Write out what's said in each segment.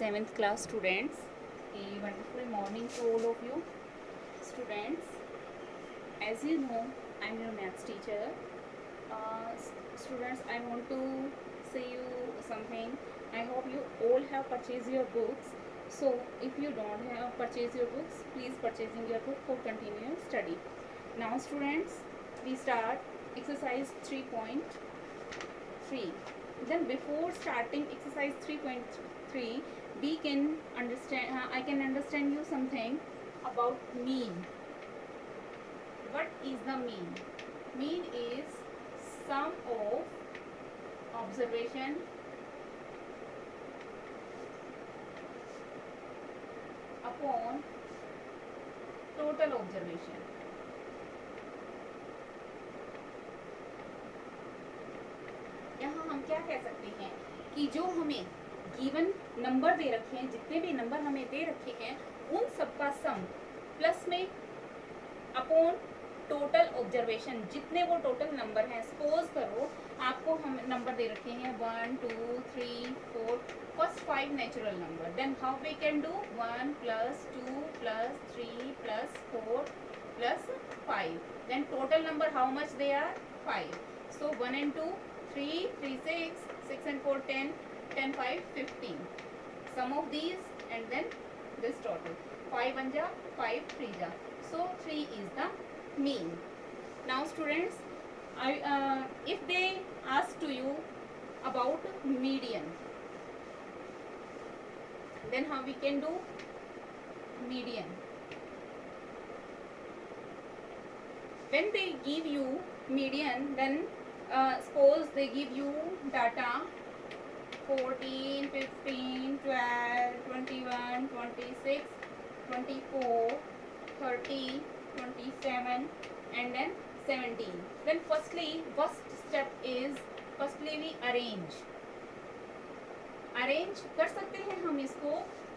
7th class students. A wonderful morning to all of you students. As you know, I'm your maths teacher. Students, I want to say you something. I hope you all have purchased your books. So if you don't have purchased your books, please purchasing your book for continuous study. Now students, we start exercise 3.3. Then before starting exercise 3.3, we can understand, I can understand you something about mean. What is the mean? Mean is sum of observation upon total observation. यहाँ हम क्या कह सकते हैं कि जो हमें given number दे रखे हैं, जितने भी नंबर हमें दे रखे हैं, उन सबका सम प्लस में अपॉन टोटल ऑब्जर्वेशन, जितने वो टोटल नंबर हैं. सपोज करो आपको हम नंबर दे रखे हैं 1 2 3 4, first 5 natural number. Then how we can do 1 + 2 + 3 + 4 + 5. Then total number how much they are 5. So 1 and 2 3 3 6 6 and 4 10 10 5 15. Sum of these and then this total 5 1 ja 5 3 ja. So 3 is the mean. Now students, if they ask to you about median, then how we can do median? When they give you median, then suppose they give you data 14 15 12 21 26 24 30 27 and then 17. Then first step is we arrange कर सकते हैं हम इसको,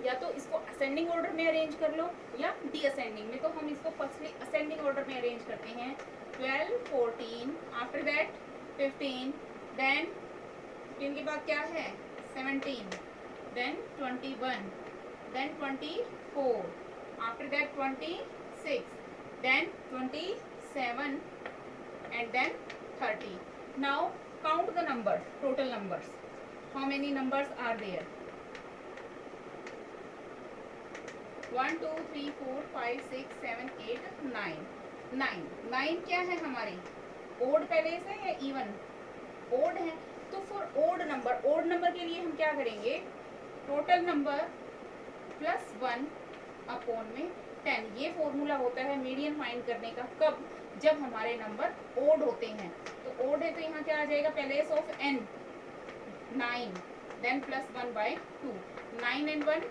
या तो इसको ascending order में arrange कर लो या डीअसेंडिंग में. तो हम इसको फर्स्टली असेंडिंग ऑर्डर में अरेंज करते हैं. 12 14, आफ्टर दैट 15, देन 15 के बाद क्या है 17, then 21, then 24, after that 26, then 27 and then 30. Now count the numbers, total numbers. How many numbers are there? 1 2 3 4 5 6 7 8 9. 9 क्या है हमारे ओड पहले से या इवन? ओड है. तो फॉर ओड नंबर के लिए हम क्या करेंगे? टोटल नंबर +1 अपॉन में 10. ये फॉर्मूला होता है मीडियन फाइंड करने का. कब? जब हमारे नंबर ओड होते हैं. तो ओड है तो यहाँ क्या आ जाएगा? Place of n 9, then +1/2. 9 and 1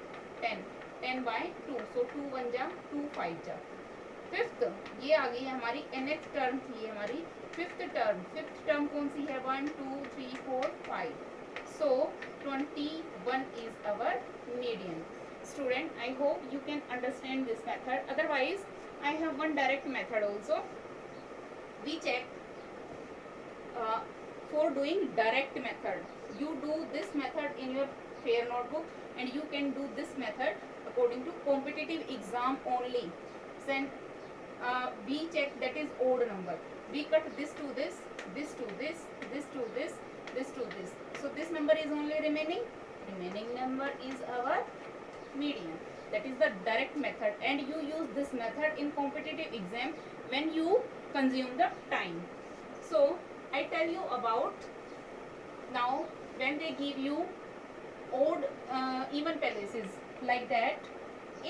10, 10/2. So 2 1 जा 2 5 जा. फिफ्थ ये आ गई है हमारी nth टर्म थी, ये हमारी फिफ्थ टर्म कौन सी है? 1 2 3 4 5. सो 21 is our median. Student, I hope you can understand this method. Otherwise, I have one direct method also. We check for doing direct method. You do this method in your fair notebook, and you can do this method according to competitive exam only. Then we check that is odd number. We cut this to this, this to this, this to this, this to this. So this number is only remaining. Remaining number is our median. That is the direct method, and you use this method in competitive exam when you consume the time. So I tell you about now when they give you odd even places like that.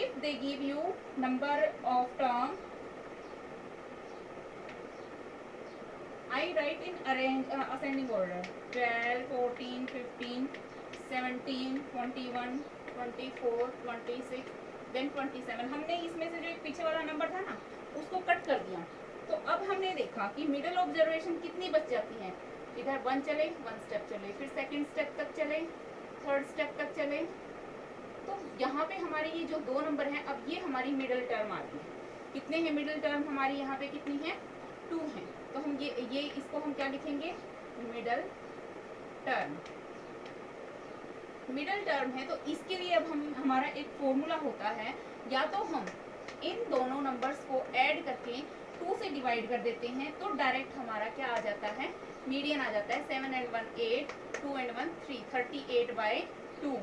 If they give you number of term, I write in ascending order 12 14 15 17 21 24 26 then 27. हमने इसमें से जो एक पीछे वाला number था ना, उसको कट कर दिया. तो अब हमने देखा कि मिडिल ऑब्जर्वेशन कितनी बच जाती है. इधर 1 चले, 1 स्टेप चले, फिर सेकंड स्टेप तक चले, थर्ड स्टेप तक चले. तो यहाँ पे हमारे ये जो 2 नंबर हैं, अब ये हमारी मिडिल टर्म आ गई. कितने हैं मिडिल टर्म हमारी? यहाँ पे कितनी है? 2 हैं. तो हम ये इसको हम क्या लिखेंगे? Middle term. मिडल टर्म है तो इसके लिए अब हमारा एक फॉर्मूला होता है, या तो हम इन दोनों नंबर्स को ऐड करके 2 से डिवाइड कर देते हैं तो डायरेक्ट हमारा क्या आ जाता है, मीडियन आ जाता है। 7 and 1 8, 2 and 1 3, 38/2.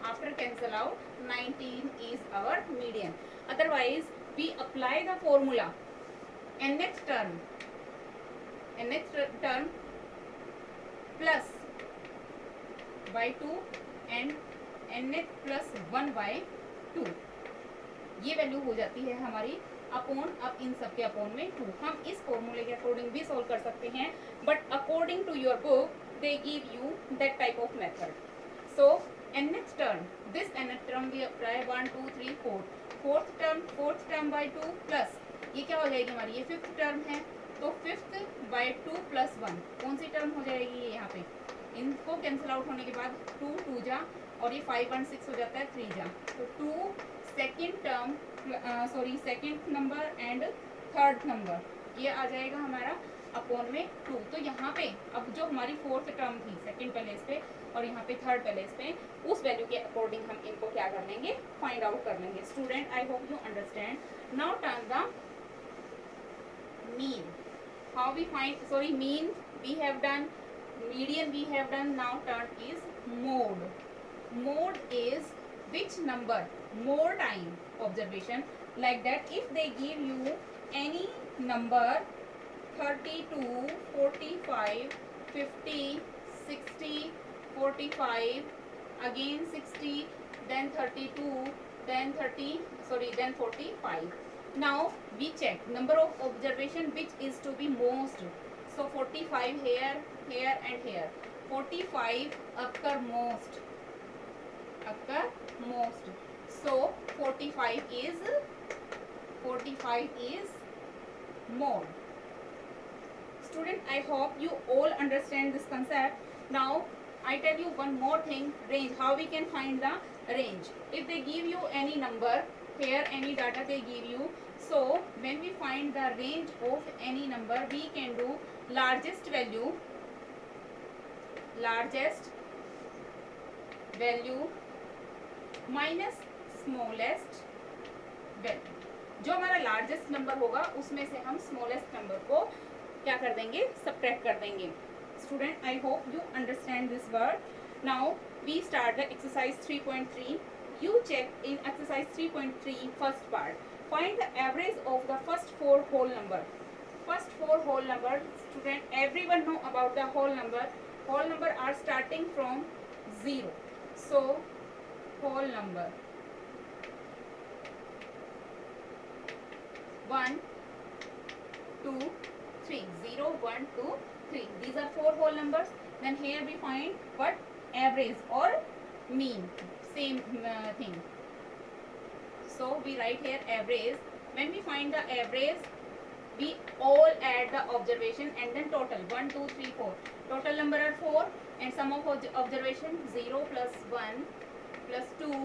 After cancel out, 19 is our median. Otherwise, we apply the formula nth term plus by 2 and nth plus 1/2. ये वैल्यू हो जाती है हमारी अपॉन, अब इन सब के अपॉन में 2। हम इस फॉर्मूले के अकॉर्डिंग भी सोल्व कर सकते हैं, but according to your book they give you that type of method. So nth term, this nth term we apply 1 2 3 4, fourth term by 2 plus ये क्या हो जाएगी हमारी, ये फिफ्थ टर्म है तो 5th by 2 प्लस 1 कौन सी टर्म हो जाएगी, ये यहाँ पे इनको कैंसिल आउट होने के बाद 2 2 जा और ये 5 1 6 हो जाता है 3 जा, तो 2 second term second number and third number ये आ जाएगा हमारा अपॉन में 2। तो यहाँ पे अब जो हमारी फोर्थ टर्म थी सेकेंड पैलेस पे और यहाँ पे थर्ड पैलेस पे, उस वैल्यू के अकॉर्डिंग हम इनको क्या कर लेंगे, फाइंड आउट कर लेंगे। Student I hope you understand. Now turn the mean. How we find, mean we have done, median we have done, now turn is mode. Mode is which number more time observation, like that if they give you any number 32 45 50 60 45 again 60 then 32 then 45. Now we check number of observation which is to be most. So 45 here, here and here. 45 occur most. So 45 is mode. Student, I hope you all understand this concept. Now I tell you one more thing, range. How we can find the range? If they give you any number here, any data they give you, so when we find the range of any number, we can do largest value minus smallest value. जो हमारा largest number होगा उसमें से हम smallest number को क्या कर देंगे, सब्ट्रैक्ट कर देंगे। Student I hope you understand this word. Now we start the exercise 3.3. You check in exercise 3.3 first part. Find the average of the first 4 whole number. First 4 whole number, student, everyone know about the whole number. Whole number are starting from 0. So whole number 1 2 3, 0 1 2 3. These are 4 whole numbers. Then here we find what, average or mean, same thing. So we write here average. When we find the average, we all add the observation and then total 1 2 3 4. Total number are 4 and sum of observation 0 plus 1 plus 2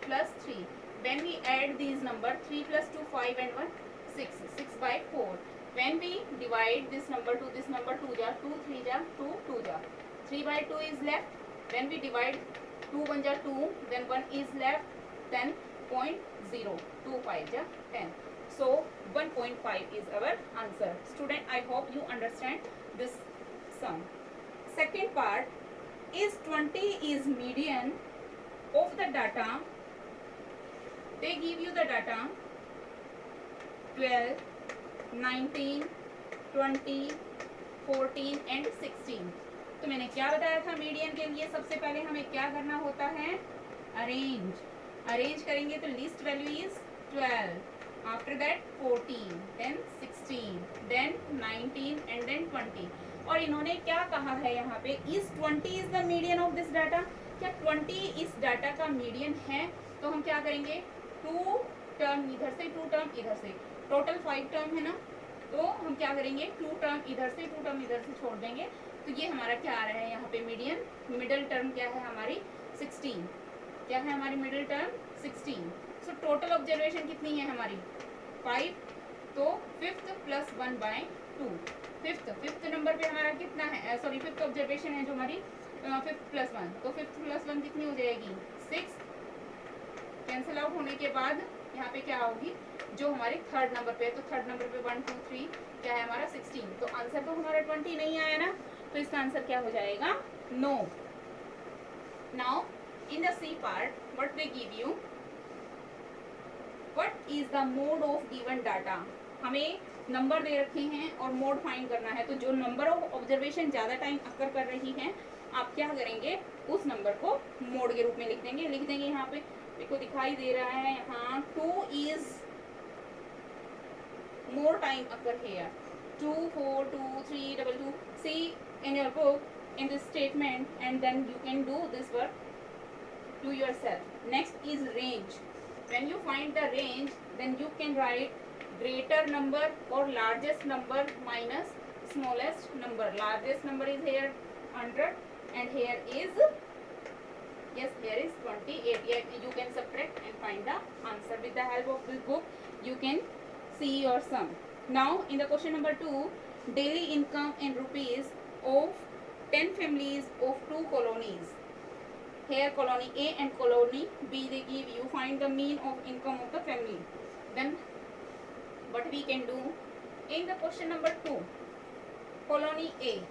plus 3. When we add these number 3 plus 2 5 and 1 6 by 4. When we divide this number to this number, 2 ja 2 3 ja 2 2 ja 3 by 2 is left. When we divide 2 1 ja 2, then 1 is left, then 0.25 ja 10. So 1.5 is our answer. Student, I hope you understand this sum. Second part is 20 is median of the data. They give you the data 12, 19, 20, 14 and 16. तो मैंने क्या बताया था median के लिए, सबसे पहले हमें क्या करना होता है, अरेंज करेंगे तो least value is 12, after that 14, then 16, then 19 and then 20. और इन्होंने क्या कहा है यहाँ पे, is 20 is the median of this data. क्या 20 इस डाटा का मीडियन है? तो हम क्या करेंगे, 2 टर्म इधर से 2 टर्म इधर से, टोटल 5 टर्म है ना, तो हम क्या करेंगे 2 टर्म इधर से 2 टर्म इधर से छोड़ देंगे. तो ये हमारा क्या आ रहा है यहाँ पे मीडियन. मिडिल टर्म क्या है हमारी 16. क्या है हमारी middle term 16. So total observation कितनी है हमारी 5. तो 5th plus 1 bye 2. Fifth number पे हमारा कितना है, फिफ्थ ऑब्जर्वेशन है जो हमारी फिफ्थ प्लस वन, तो फिफ्थ प्लस वन कितनी हो जाएगी 6। कैंसिल आउट होने के बाद यहाँ पे क्या होगी, जो हमारे थर्ड नंबर पे है, तो थर्ड नंबर पे 1 2 3 क्या है हमारा 16, तो आंसर तो हमारा 20 नहीं आया ना, तो इसका आंसर क्या हो जाएगा, no. Now in the C part what they give you, what is the mode of given data, हमें नंबर दे रखे हैं और मोड फाइंड करना है, तो जो नंबर ऑफ ऑब्जर्वेशन ज़्यादा टाइम अकर कर रही है, आप क्या करेंगे, उस नंबर को मोड के रूप में लिख देंगे यहाँ पे देखो दिखाई दे रहा है यहाँ 2 is more time occur here, 2 4 2 3 2 2, see in your book in this statement and then you can do this work to yourself. Next is range. When you find the range, then you can write greater number or largest number minus smallest number. Largest number is here 100 and here is, yes, here is 28. Yet you can subtract and find the answer with the help of this book. You can see your sum. Now in the question number 2, daily income in rupees of 10 families of 2 colonies. Here colony A and colony B, they give you find the mean of income of the family. Then what we can do in the question number 2, colony A,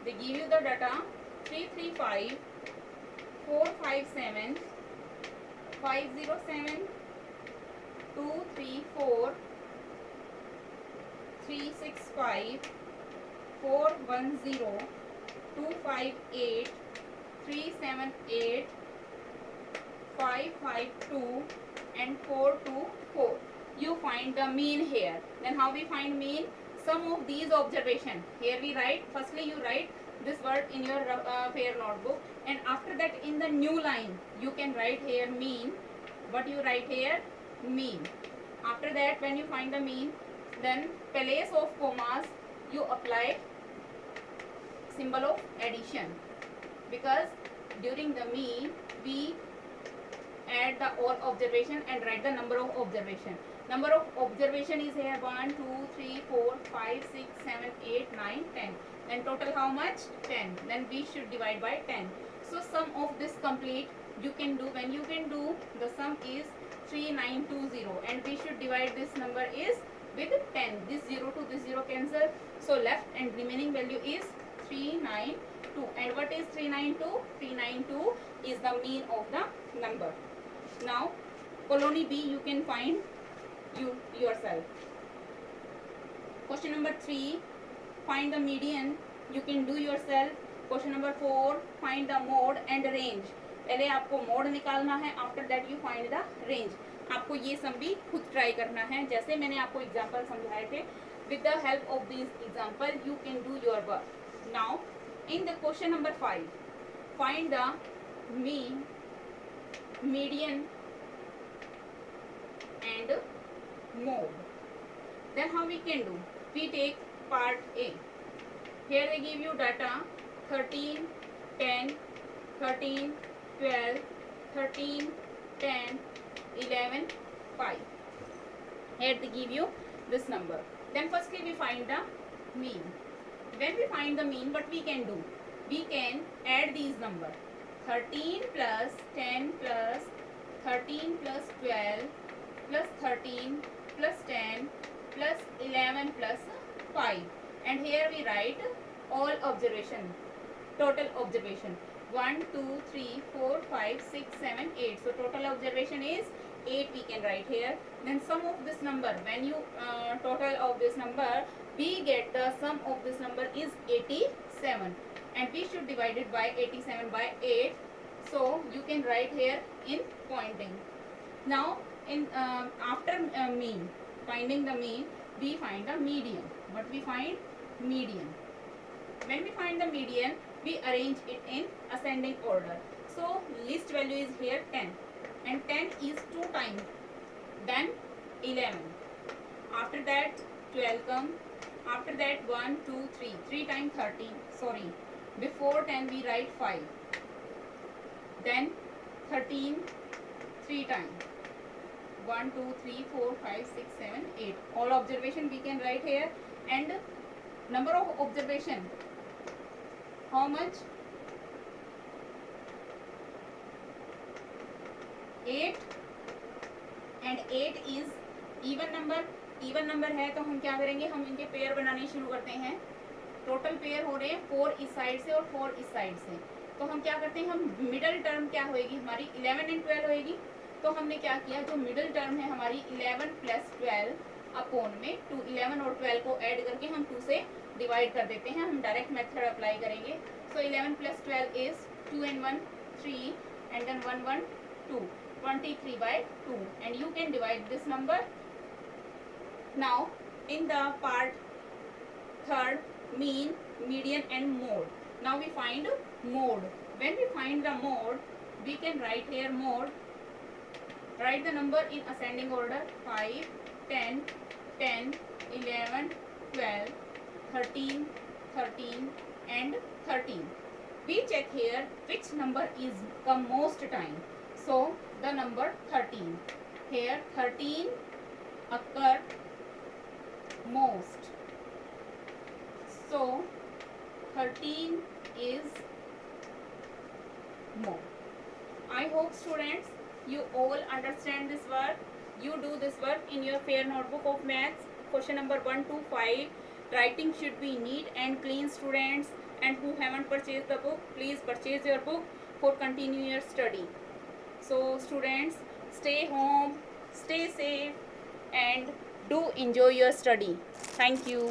they give you the data 335 457 507 234 365 410 258 378 552 and 424. You find the mean here. Then how we find mean? Sum of these observation. Here we write, firstly you write this word in your fair notebook, and after that in the new line you can write here mean. What you write here? Mean. After that when you find the mean, then place of commas you apply symbol of addition, because during the mean we add the all observation and write the number of observation. Number of observation is here 1 2 3 4 5 6 7 8 9 10. Then total how much? 10. Then we should divide by 10. So sum of this complete you can do, when you can do the sum is 3920, and we should divide this number is with 10. This 0 to this 0 cancel, so left and remaining value is 392. And what is 392? 392 is the mean of the number. Now colony B you can find yourself. Question number 3, find the median, you can do yourself. Question number 4, find the mode and range. पहले आपको mode निकालना है, after that you find the range. आपको ये सम भी खुद try करना है, जैसे मैंने आपको एग्जांपल समझाए थे. With the help of this example you can do your work. Now in the question number 5, find the mean, median and mode. Then how we can do? We take part A. Here they give you data 13 10 13 12 13 10 11 5. Here they give you this number. Then firstly we find the mean. When we find the mean, what we can do? We can add these number 13 plus 10 plus 13 plus 12 plus 13 plus 10 plus 11 plus 5, and here we write all observation, total observation 1 2 3 4 5 6 7 8. So total observation is 8 we can write here. Then sum of this number, when you total of this number, we get the sum of this number is 87, and we should divide it by 87 by 8. So you can write here in pointing. Now in after mean, finding the mean, we find the median. What we find? Median. When we find the median, we arrange it in ascending order. So least value is here 10, and 10 is 2 times, then 11. After that 12 come. After that 1 2 3, 3 times 13. Sorry, before 10 we write 5. Then 13 3 times. 1 2 3 4 5 6 7 8. All observation we can write here, and number of observation How much? 8 and 8 is even number. Even number है तो हम क्या करेंगे, हम इनके pair बनाने शुरू करते हैं. टोटल पेयर हो रहे हैं 4 इस साइड से और 4 इस साइड से. तो हम क्या करते हैं, हम मिडल टर्म क्या होएगी हमारी 11 एंड 12 होएगी. तो हमने क्या किया, जो मिडल टर्म है हमारी 11 प्लस 12 अपॉन में 2, 11 और 12 को ऐड करके हम 2 से डिवाइड कर देते हैं. हम डायरेक्ट मेथड अप्लाई करेंगे. सो 11 plus 12 is 2 and 1 3 and then 1 1 2, 23/2, and you can divide this number. Now in the part third, mean, median and mode. Now we find mode. When we find the mode, we can write here mode. Write the number in ascending order: 5, 10, 10, 11, 12, 13, 13 and 13. We check here which number is come most time. So the number 13. Here 13 occur most. So 13 is more. I hope students you all understand this work. You do this work in your fair notebook of maths. Question number 1 to 5. Writing should be neat and clean, students. And who haven't purchased the book, please purchase your book for continue your study. So students, stay home, stay safe and do enjoy your study. Thank you.